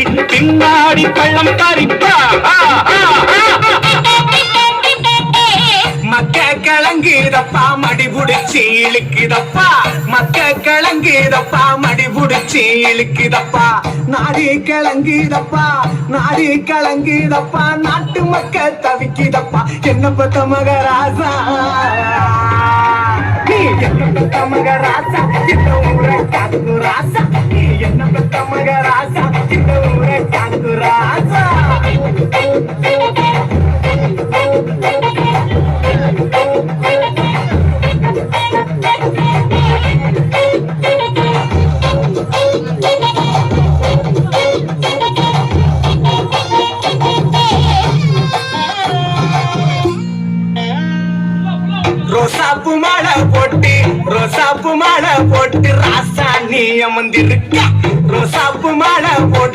பின்னாடி பள்ளம் பறிப்பா. மக்க கிளங்குதப்பா மடி புடிச்சி இழுக்குதப்பா. மக்க கிளங்குதப்பா மடி புடிச்சி இழுக்குதப்பா. நாடி கிளங்குதப்பா நாடி கிளங்குதப்பா. நாட்டு மக்க தவிக்குதப்பா. என்ன பத்த மகராசா நீ என்ன பத்த மகராசா இந்த ஊரை காத்து ராசா. நீ என்ன பத்த மகராசா இந்த ஊரை காத்து ராசா. ரோசாப்பு மாலை போட்டு ரோசாப்பு மாலை போட்டு ராசா நீ அமர்ந்திருக்க. ரோசாப்பு மாலை போட்டு